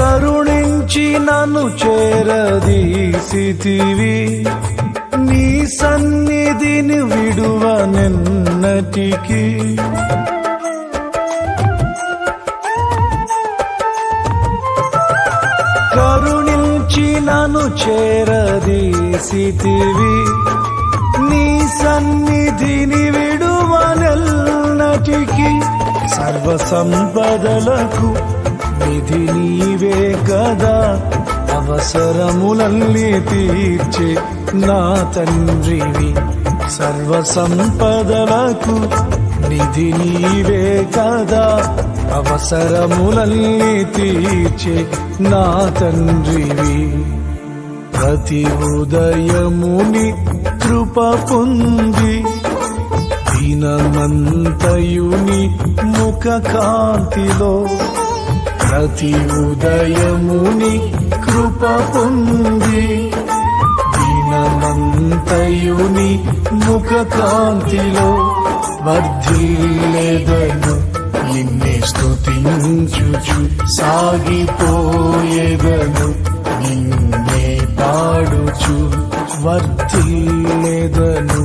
కరుణించి నన్ను చేరదీసితివి, నీ సన్నిధిని విడువనెన్నటికీ. కరుణించి నన్ను చేరదీసితివి, నీ సన్నిధిని విడువనెన్నటికీ. సర్వ సంపదలకు నిధి నీవే కదా, అవసరములన్నీ తీర్చే నా తండ్రివి. సర్వ సంపదలకు నిధి నీవే కదా, అవసరములన్నీ తీర్చే నా తండ్రివి. ప్రతి ఉదయముని కృప పొంది దినమంతయుని ముఖ కాంతిలో, ప్రతి ఉదయముని కృప పొంది దినమంతయుని ముఖ కాంతిలో వర్ధిల్లెదను, నిన్నే స్తుతించుచు సాగిపోయేదను, నిన్నే పాడుచు వర్ధిల్లెదను.